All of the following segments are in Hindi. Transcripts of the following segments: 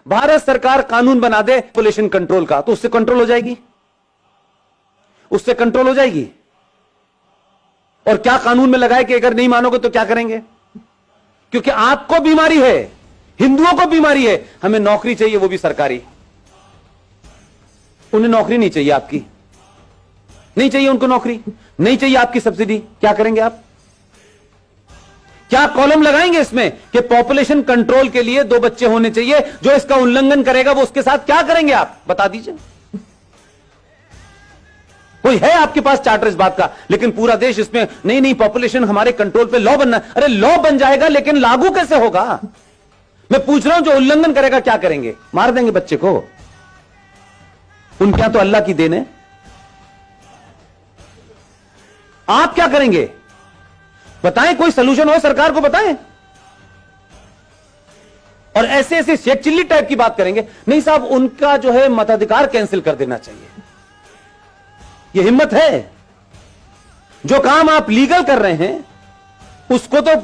भारत सरकार कानून बना दे पॉपुलेशन कंट्रोल का, तो उससे कंट्रोल हो जाएगी, उससे कंट्रोल हो जाएगी। और क्या कानून में लगाए कि अगर नहीं मानोगे तो क्या करेंगे? क्योंकि आपको बीमारी है, हिंदुओं को बीमारी है, हमें नौकरी चाहिए, वो भी सरकारी। उन्हें नौकरी नहीं चाहिए, आपकी नहीं चाहिए, उनको नौकरी नहीं चाहिए, आपकी सब्सिडी। क्या करेंगे आप? क्या कॉलम लगाएंगे इसमें कि पॉपुलेशन कंट्रोल के लिए 2 बच्चे होने चाहिए, जो इसका उल्लंघन करेगा वो उसके साथ क्या करेंगे आप? बता दीजिए। कोई है आपके पास चार्टर इस बात का? लेकिन पूरा देश इसमें नहीं नहीं, पॉपुलेशन हमारे कंट्रोल पे लॉ बनना। अरे लॉ बन जाएगा, लेकिन लागू कैसे होगा? मैं पूछ रहा हूं, जो उल्लंघन करेगा क्या करेंगे? मार देंगे बच्चे को? उनके यहां तो अल्लाह की देन है। आप क्या करेंगे? बताएं, कोई सलूशन हो सरकार को बताएं। और ऐसे ऐसे शेख चिल्ली टाइप की बात करेंगे, नहीं साहब उनका जो है मताधिकार कैंसिल कर देना चाहिए। यह हिम्मत है? जो काम आप लीगल कर रहे हैं उसको तो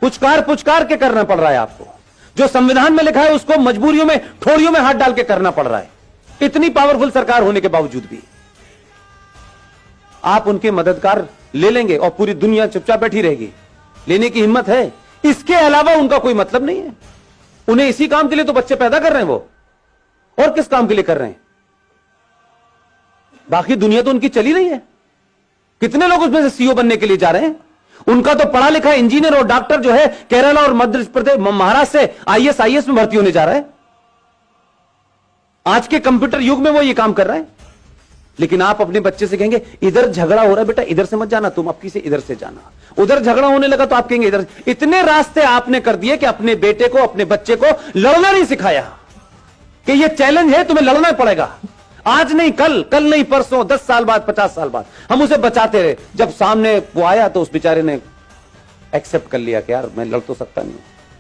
पुचकार पुचकार के करना पड़ रहा है आपको। जो संविधान में लिखा है उसको मजबूरियों में, ठोड़ियों में हाथ डाल के करना पड़ रहा है, इतनी पावरफुल सरकार होने के बावजूद भी। आप उनके मददगार ले लेंगे और पूरी दुनिया चुपचाप बैठी रहेगी। लेने की हिम्मत है? इसके अलावा उनका कोई मतलब नहीं है। उन्हें इसी काम के लिए तो बच्चे पैदा कर रहे हैं वो, और किस काम के लिए कर रहे हैं? बाकी दुनिया तो उनकी चली रही है। कितने लोग उसमें से सीईओ बनने के लिए जा रहे हैं? उनका तो पढ़ा लिखा इंजीनियर और डॉक्टर जो है केरला और मध्य प्रदेश, महाराष्ट्र से आईएएस में भर्ती होने जा रहा है। आज के कंप्यूटर युग में वो ये काम कर रहा है। लेकिन आप अपने बच्चे से कहेंगे इधर झगड़ा हो रहा है बेटा, इधर से मत जाना, तुम आपकी से इधर से जाना। उधर झगड़ा होने लगा तो आप कहेंगे इधर। इतने रास्ते आपने कर दिए कि अपने बेटे को, अपने बच्चे को लड़ना नहीं सिखाया कि ये चैलेंज है, तुम्हें लड़ना पड़ेगा। आज नहीं कल, कल नहीं परसों, 10 साल बाद, 50 साल बाद हम उसे बचाते रहे। जब सामने वो आया तो उस बेचारे ने एक्सेप्ट कर लिया कि यार मैं लड़ तो सकता नहीं।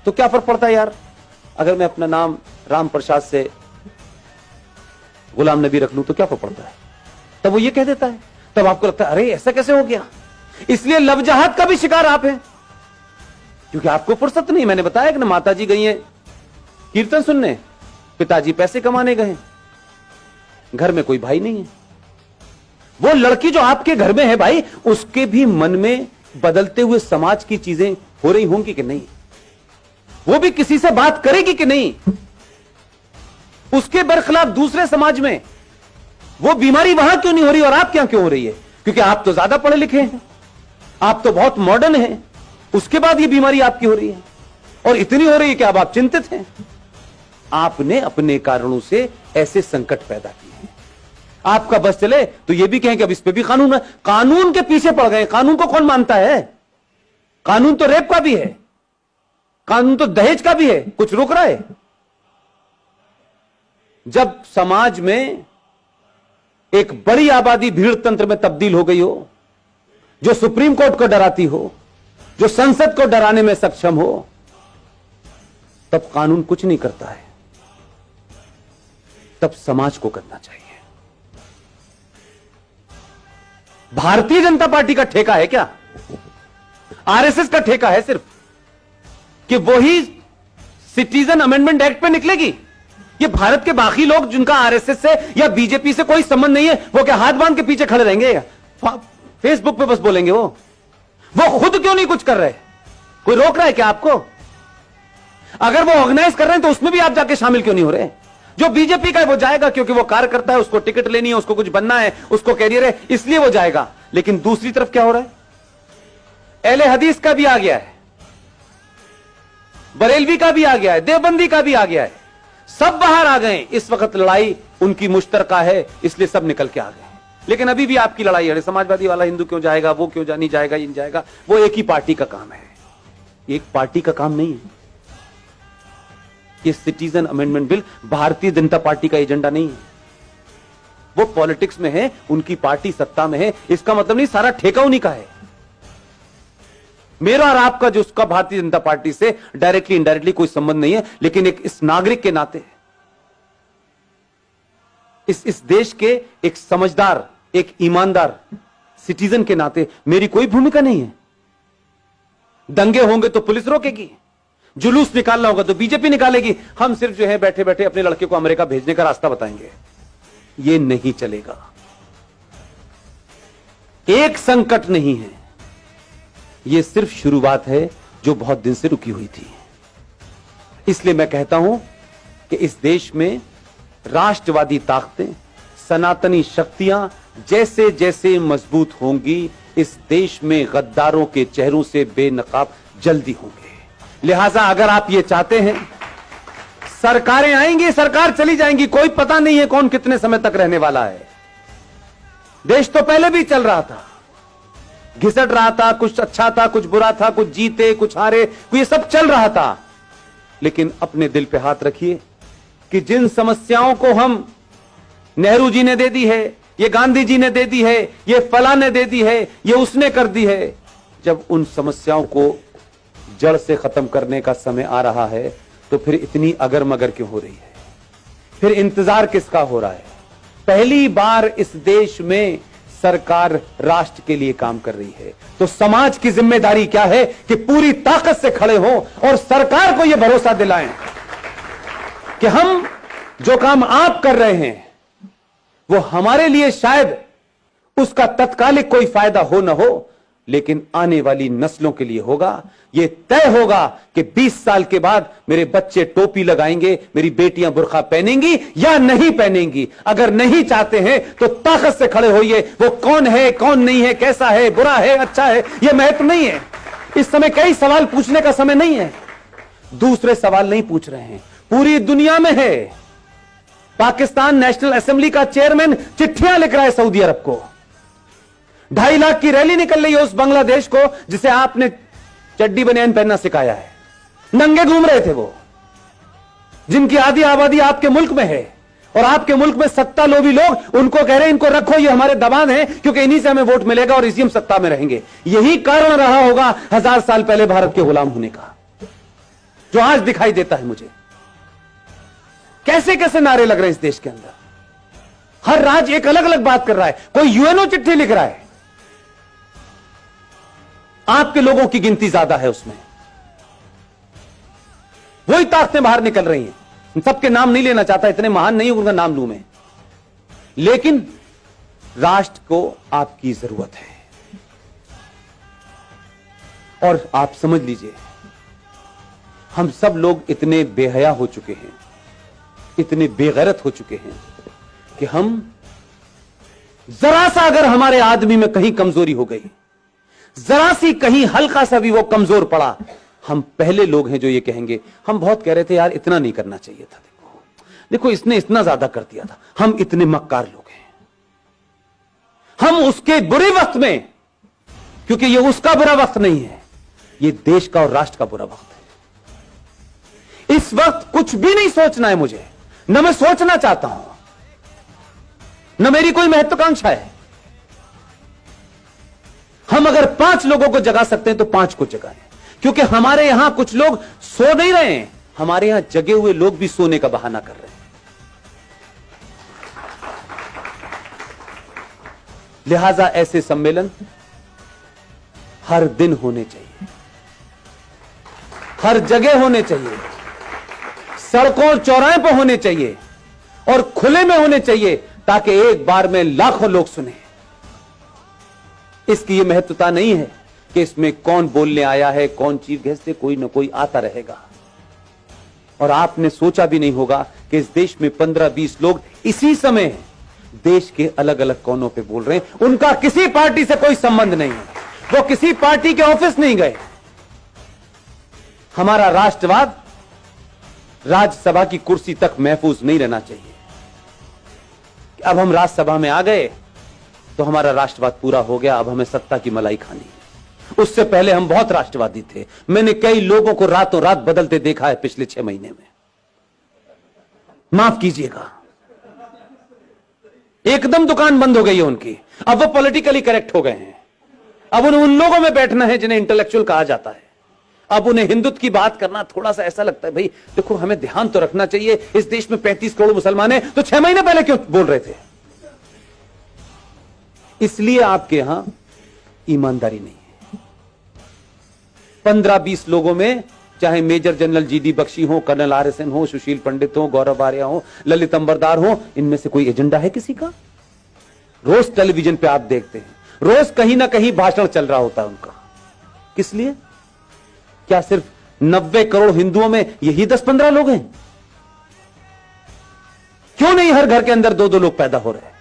तो क्या फर्क पड़ता है यार, अगर मैं अपना नाम राम प्रसाद से गुलाम नबी रख लूं तो क्या फर्क पड़ता है? तब वो ये कह देता है, तब आपको लगता है अरे ऐसा कैसे हो गया। इसलिए लवजहत का भी शिकार आप हैं, क्योंकि आपको फुर्सत नहीं। मैंने बताया कि ना, माताजी गई हैं कीर्तन सुनने, पिताजी पैसे कमाने गए, घर में कोई भाई नहीं है। वो लड़की जो आपके घर में है भाई, उसके भी मन में बदलते हुए समाज की चीजें हो रही होंगी कि नहीं? वो भी किसी से बात करेगी कि नहीं? उसके बरखिलाफ दूसरे समाज में वो बीमारी वहां क्यों नहीं हो रही और आप क्या क्यों हो रही है? क्योंकि आप तो ज्यादा पढ़े लिखे हैं, आप तो बहुत मॉडर्न हैं, उसके बाद ये बीमारी आपकी हो रही है। और इतनी हो रही है कि अब आप चिंतित हैं। आपने अपने कारणों से ऐसे संकट पैदा किए हैं। आपका बस चले तो ये भी कहें कि अब इस पे भी कानून है। कानून के पीछे पड़ गए। कानून को कौन मानता है? कानून तो रेप का भी है, कानून तो दहेज का भी है। कुछ रोक रहा है? जब समाज में एक बड़ी आबादी भीड़ तंत्र में तब्दील हो गई हो, जो सुप्रीम कोर्ट को डराती हो, जो संसद को डराने में सक्षम हो, तब कानून कुछ नहीं करता है, तब समाज को करना चाहिए। भारतीय जनता पार्टी का ठेका है क्या? आरएसएस का ठेका है सिर्फ कि वही सिटीजन अमेंडमेंट एक्ट पे निकलेगी? ये भारत के बाकी लोग जिनका आरएसएस से या बीजेपी से कोई संबंध नहीं है, वो क्या हाथ बांध के पीछे खड़े रहेंगे? फेसबुक पे बस बोलेंगे वो खुद क्यों नहीं कुछ कर रहे? कोई रोक रहा है क्या आपको? अगर वो ऑर्गेनाइज कर रहे हैं तो उसमें भी आप जाके शामिल क्यों नहीं हो रहे? जो बीजेपी का है वो जाएगा क्योंकि वो कार्यकर्ता है, उसको टिकट लेनी है, उसको कुछ बनना है, उसको कैरियर है, इसलिए वो जाएगा। लेकिन दूसरी तरफ क्या हो रहा है? अहले हदीस का भी आ गया है, बरेलवी का भी आ गया है, देवबंदी का भी आ गया है, सब बाहर आ गए। इस वक्त लड़ाई उनकी मुश्तरका है, इसलिए सब निकल के आ गए। लेकिन अभी भी आपकी लड़ाई है, समाजवादी वाला हिंदू क्यों जाएगा, वो क्यों नहीं जाएगा, ये नहीं जाएगा। वो एक ही पार्टी का काम है, एक पार्टी का काम नहीं है। ये citizen amendment bill Bharatiya Janata party का एजेंडा नहीं है। वो पॉलिटिक्स में है, उनकी पार्टी सत्ता में है, इसका मतलब नहीं सारा ठेका उन्हीं का है। मेरा और आपका जो उसका भारतीय जनता पार्टी से डायरेक्टली इनडायरेक्टली कोई संबंध नहीं है, लेकिन एक इस नागरिक के नाते, इस देश के एक समझदार, एक ईमानदार सिटीजन के नाते मेरी कोई भूमिका नहीं है। दंगे होंगे तो पुलिस रोकेगी, जुलूस निकालना होगा तो बीजेपी निकालेगी, हम सिर्फ जो है बैठे बैठे अपने लड़के को अमेरिका भेजने का रास्ता बताएंगे। ये नहीं चलेगा। एक संकट नहीं है, ये सिर्फ शुरुआत है जो बहुत दिन से रुकी हुई थी। इसलिए मैं कहता हूं कि इस देश में राष्ट्रवादी ताकतें, सनातनी शक्तियां जैसे जैसे मजबूत होंगी, इस देश में गद्दारों के चेहरों से बेनकाब जल्दी होंगे। लिहाजा अगर आप ये चाहते हैं, सरकारें आएंगी, सरकार चली जाएंगी, कोई पता नहीं है कौन कितने समय तक रहने वाला है। देश तो पहले भी चल रहा था, घिसट रहा था, कुछ अच्छा था, कुछ बुरा था, कुछ जीते कुछ हारे, ये सब चल रहा था। लेकिन अपने दिल पे हाथ रखिए कि जिन समस्याओं को हम नेहरू जी ने दे दी है, ये गांधी जी ने दे दी है, ये फला ने दे दी है, ये उसने कर दी है, जब उन समस्याओं को जड़ से खत्म करने का समय आ रहा है तो फिर इतनी अगर मगर क्यों हो रही है? फिर इंतजार किसका हो रहा है? पहली बार इस देश में सरकार राष्ट्र के लिए काम कर रही है, तो समाज की जिम्मेदारी क्या है कि पूरी ताकत से खड़े हों और सरकार को यह भरोसा दिलाएं कि हम जो काम आप कर रहे हैं वो हमारे लिए शायद उसका तत्कालिक कोई फायदा हो ना हो, लेकिन आने वाली नस्लों के लिए होगा। यह तय होगा कि 20 साल के बाद मेरे बच्चे टोपी लगाएंगे, मेरी बेटियां बुर्का पहनेंगी या नहीं पहनेंगी। अगर नहीं चाहते हैं तो ताकत से खड़े होइए। वो कौन है, कौन नहीं है, कैसा है, बुरा है, अच्छा है, यह महत्व नहीं है। इस समय कई सवाल पूछने का समय नहीं है। दूसरे सवाल नहीं पूछ रहे हैं, पूरी दुनिया में है। पाकिस्तान नेशनल असेंबली का चेयरमैन चिट्ठियां लिख रहा है सऊदी अरब को। 2.5 लाख की रैली निकल रही है उस बांग्लादेश को जिसे आपने चड्डी बनियान पहनना सिखाया है। नंगे घूम रहे थे वो, जिनकी आधी आबादी आपके मुल्क में है, और आपके मुल्क में सत्ता लोभी लोग उनको कह रहे हैं इनको रखो, ये हमारे दबान है, क्योंकि इन्हीं से हमें वोट मिलेगा और इसी हम सत्ता में रहेंगे। यही कारण रहा होगा 1000 साल पहले भारत के गुलाम होने का, जो आज दिखाई देता है मुझे। कैसे कैसे नारे लग रहे हैं इस देश के अंदर, हर राज्य एक अलग अलग बात कर रहा है। कोई यूएनओ चिट्ठी लिख रहा है, आपके लोगों की गिनती ज्यादा है उसमें, वही ताकतें बाहर निकल रही हैं। सबके नाम नहीं लेना चाहता, इतने महान नहीं उनका नाम लूं मैं, लेकिन राष्ट्र को आपकी जरूरत है। और आप समझ लीजिए, हम सब लोग इतने बेहया हो चुके हैं, इतने बेगैरत हो चुके हैं कि हम जरा सा अगर हमारे आदमी में कहीं कमजोरी हो गई, जरा सी कहीं हल्का सा भी वो कमजोर पड़ा, हम पहले लोग हैं जो ये कहेंगे। हम बहुत कह रहे थे यार इतना नहीं करना चाहिए था, देखो इसने इतना ज्यादा कर दिया था, हम इतने मक्कार लोग हैं। हम उसके बुरे वक्त में, क्योंकि ये उसका बुरा वक्त नहीं है, ये देश का और राष्ट्र का बुरा वक्त है। इस वक्त कुछ भी नहीं सोचना है मुझे, न मैं सोचना चाहता हूं, न मेरी कोई महत्वाकांक्षा है। हम अगर 5 लोगों को जगा सकते हैं तो 5 को जगाएं, क्योंकि हमारे यहां कुछ लोग सो नहीं रहे हैं, हमारे यहां जगे हुए लोग भी सोने का बहाना कर रहे हैं। लिहाजा ऐसे सम्मेलन हर दिन होने चाहिए, हर जगह होने चाहिए, सड़कों और चौराहे पर होने चाहिए और खुले में होने चाहिए, ताकि एक बार में लाखों लोग सुने। इसकी यह महत्वता नहीं है कि इसमें कौन बोलने आया है, कौन चीफ गेस्ट है, कोई ना कोई आता रहेगा। और आपने सोचा भी नहीं होगा कि इस देश में 15-20 लोग इसी समय देश के अलग अलग कोनों पे बोल रहे हैं। उनका किसी पार्टी से कोई संबंध नहीं है, वो किसी पार्टी के ऑफिस नहीं गए। हमारा राष्ट्रवाद राज्यसभा की कुर्सी तक महफूज नहीं रहना चाहिए। अब हम राज्यसभा में आ गए तो हमारा राष्ट्रवाद पूरा हो गया, अब हमें सत्ता की मलाई खानी है। उससे पहले हम बहुत राष्ट्रवादी थे। मैंने कई लोगों को रातों रात बदलते देखा है पिछले 6 महीने में, माफ कीजिएगा। एकदम दुकान बंद हो गई है उनकी, अब वो पॉलिटिकली करेक्ट हो गए हैं। अब उन्हें उन लोगों में बैठना है जिन्हें इंटेलेक्चुअल कहा जाता है। अब उन्हें हिंदुत्व की बात करना थोड़ा सा ऐसा लगता है, भाई देखो हमें ध्यान तो रखना चाहिए, इस देश में 35 करोड़ मुसलमान हैं, तो 6 महीने पहले क्यों बोल रहे थे? इसलिए आपके यहां ईमानदारी नहीं है। 15-20 लोगों में चाहे मेजर जनरल जीडी बख्शी हो, कर्नल RSN हो, सुशील पंडित हो, गौरव आर्या हो, ललित अंबरदार हो, इनमें से कोई एजेंडा है किसी का? रोज टेलीविजन पे आप देखते हैं, रोज कहीं ना कहीं भाषण चल रहा होता है उनका। किस लिए? क्या सिर्फ 90 करोड़ हिंदुओं में यही 10-15 लोग हैं? क्यों नहीं हर घर के अंदर 2-2 लोग पैदा हो रहे हैं?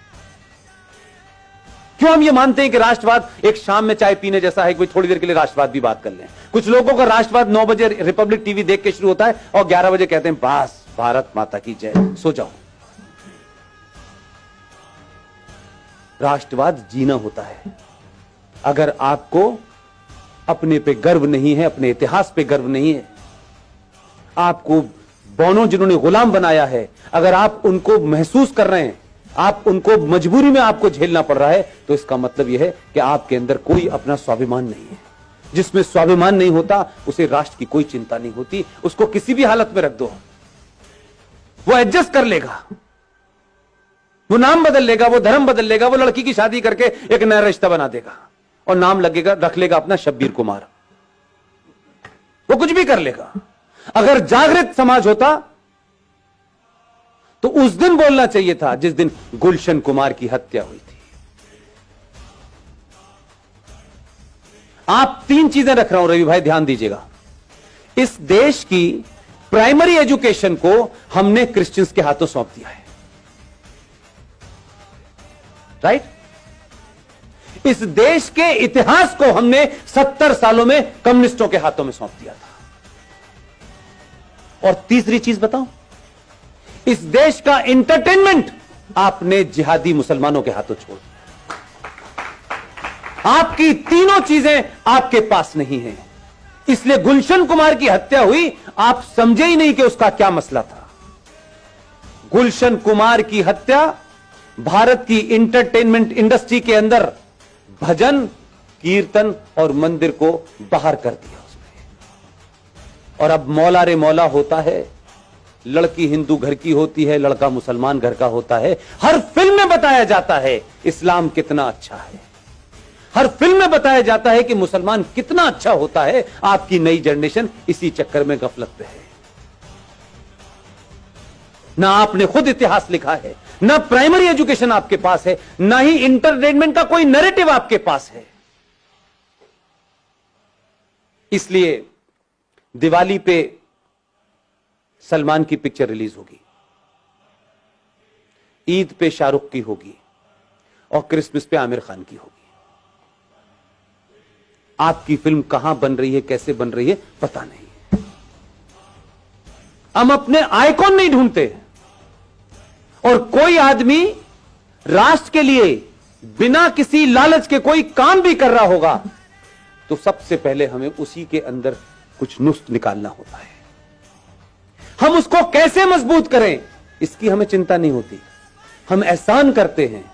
क्यों हम ये मानते हैं कि राष्ट्रवाद एक शाम में चाय पीने जैसा है, कोई थोड़ी देर के लिए राष्ट्रवाद भी बात कर लें? कुछ लोगों का राष्ट्रवाद 9 बजे रिपब्लिक टीवी देख के शुरू होता है और 11 बजे कहते हैं बस भारत माता की जय, सो जाओ। राष्ट्रवाद जीना होता है। अगर आपको अपने पे गर्व नहीं है, अपने इतिहास पे गर्व नहीं है, आपको बौनों जिन्होंने गुलाम बनाया है, अगर आप उनको महसूस कर रहे हैं, आप उनको मजबूरी में आपको झेलना पड़ रहा है, तो इसका मतलब यह है कि आपके अंदर कोई अपना स्वाभिमान नहीं है। जिसमें स्वाभिमान नहीं होता उसे राष्ट्र की कोई चिंता नहीं होती। उसको किसी भी हालत में रख दो, वो एडजस्ट कर लेगा, वो नाम बदल लेगा, वो धर्म बदल लेगा, वो लड़की की शादी करके एक नया रिश्ता बना देगा और नाम लगेगा, रख लेगा अपना शब्बीर कुमार। वो कुछ भी कर लेगा। अगर जागृत समाज होता तो उस दिन बोलना चाहिए था जिस दिन गुलशन कुमार की हत्या हुई थी। आप 3 चीजें रख रहा हूं रवि भाई, ध्यान दीजिएगा। इस देश की प्राइमरी एजुकेशन को हमने क्रिश्चियंस के हाथों सौंप दिया है, राइट? इस देश के इतिहास को हमने 70 सालों में कम्युनिस्टों के हाथों में सौंप दिया था। और तीसरी चीज बताऊं, इस देश का एंटरटेनमेंट आपने जिहादी मुसलमानों के हाथों छोड़ दिया। आपकी तीनों चीजें आपके पास नहीं है, इसलिए गुलशन कुमार की हत्या हुई, आप समझे ही नहीं कि उसका क्या मसला था। गुलशन कुमार की हत्या भारत की एंटरटेनमेंट इंडस्ट्री के अंदर भजन, कीर्तन और मंदिर को बाहर कर दिया उसने। और अब मौला रे मौला होता है, लड़की हिंदू घर की होती है, लड़का मुसलमान घर का होता है। हर फिल्म में बताया जाता है इस्लाम कितना अच्छा है, हर फिल्म में बताया जाता है कि मुसलमान कितना अच्छा होता है। आपकी नई जनरेशन इसी चक्कर में गफलत पे है। ना आपने खुद इतिहास लिखा है, ना प्राइमरी एजुकेशन आपके पास है, ना ही इंटरटेनमेंट का कोई नैरेटिव आपके पास है। इसलिए दिवाली पे सलमान की पिक्चर रिलीज होगी, ईद पे शाहरुख की होगी और क्रिसमस पे आमिर खान की होगी। आपकी फिल्म कहां बन रही है, कैसे बन रही है, पता नहीं। हम अपने आइकॉन नहीं ढूंढते। और कोई आदमी राष्ट्र के लिए बिना किसी लालच के कोई काम भी कर रहा होगा तो सबसे पहले हमें उसी के अंदर कुछ नुस्ख निकालना होता है। हम उसको कैसे मजबूत करें इसकी हमें चिंता नहीं होती। हम एहसान करते हैं